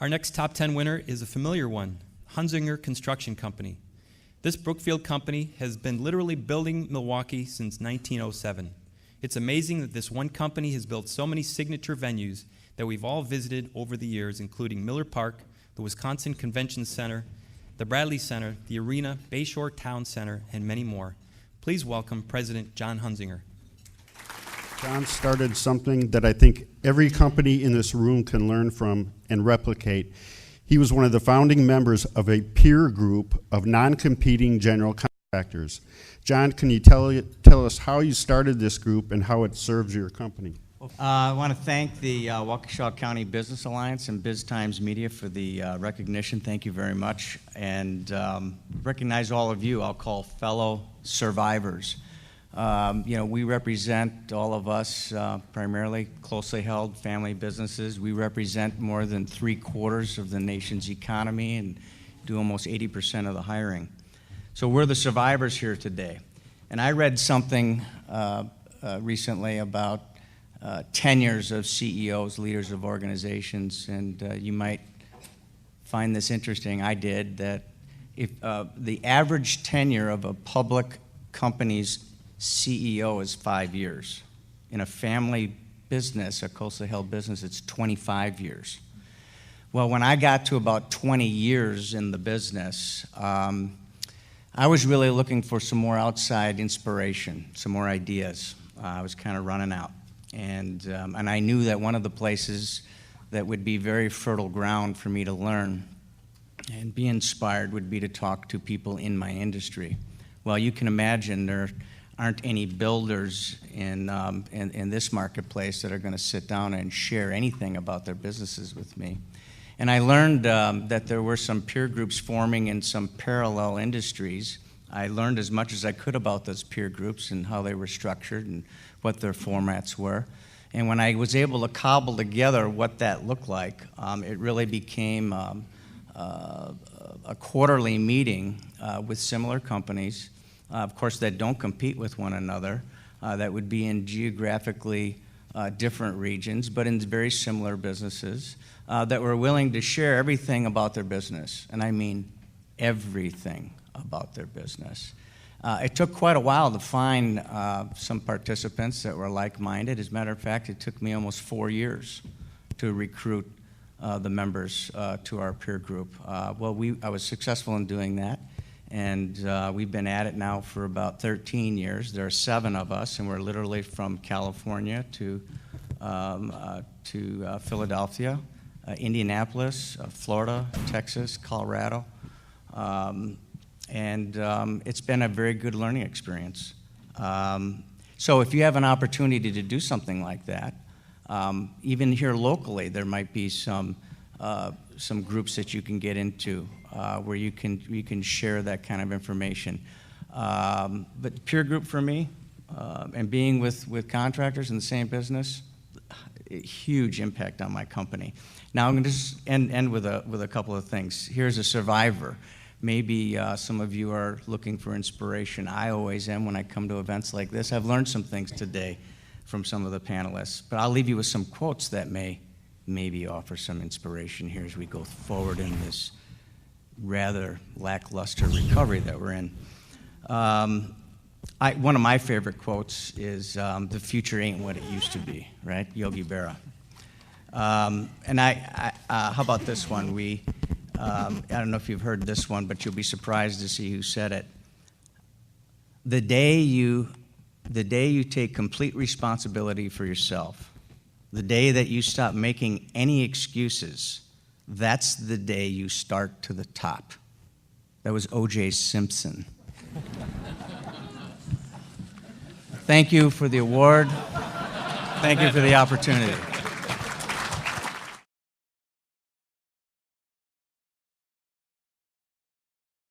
Our next top 10 winner is a familiar one, Hunzinger Construction Company. This Brookfield company has been literally building Milwaukee since 1907. It's amazing that this one company has built so many signature venues that we've all visited over the years, including Miller Park, the Wisconsin Convention Center, the Bradley Center, the Arena, Bayshore Town Center, and many more. Please welcome President John Hunzinger. John started something that I think every company in this room can learn from and replicate. He was one of the founding members of a peer group of non-competing general contractors. John, can you tell us how you started this group and how it serves your company? I want to thank the Waukesha County Business Alliance and BizTimes Media for the recognition. Thank you very much. And recognize all of you, I'll call fellow survivors. We represent, all of us, primarily closely held family businesses. We represent more than 3/4 of the nation's economy and do almost 80% of the hiring. So we're the survivors here today. And I read something recently about tenures of CEOs, leaders of organizations, and you might find this interesting. I did, that if the average tenure of a public company's CEO is 5 years. In a family business, a closely held business, it's 25 years. Well, when I got to about 20 years in the business, I was really looking for some more outside inspiration, some more ideas. I was kind of running out. And I knew that one of the places that would be very fertile ground for me to learn and be inspired would be to talk to people in my industry. Well, you can imagine there aren't any builders in this marketplace that are going to sit down and share anything about their businesses with me. And I learned that there were some peer groups forming in some parallel industries. I learned as much as I could about those peer groups and how they were structured and what their formats were. And when I was able to cobble together what that looked like, it really became a quarterly meeting with similar companies, of course, that don't compete with one another, that would be in geographically different regions, but in very similar businesses, that were willing to share everything about their business. And I mean everything about their business. It took quite a while to find some participants that were like-minded. As a matter of fact, it took me almost 4 years to recruit the members to our peer group. I was successful in doing that, and we've been at it now for about 13 years. There are 7 of us, and we're literally from California to Philadelphia, Indianapolis, Florida, Texas, Colorado. It's been a very good learning experience. So if you have an opportunity to do something like that, even here locally, there might be some groups that you can get into where you can share that kind of information. But peer group for me, and being with contractors in the same business, a huge impact on my company. Now I'm going to just end with a couple of things. Here's a survivor. Maybe some of you are looking for inspiration. I always am when I come to events like this. I've learned some things today from some of the panelists, but I'll leave you with some quotes that may maybe offer some inspiration here as we go forward in this rather lackluster recovery that we're in. One of my favorite quotes is, "The future ain't what it used to be," right? Yogi Berra. How about this one? I don't know if you've heard this one, but you'll be surprised to see who said it. The day you take complete responsibility for yourself, the day that you stop making any excuses, that's the day you start to the top. That was O.J. Simpson. Thank you for the award. Thank you for the opportunity.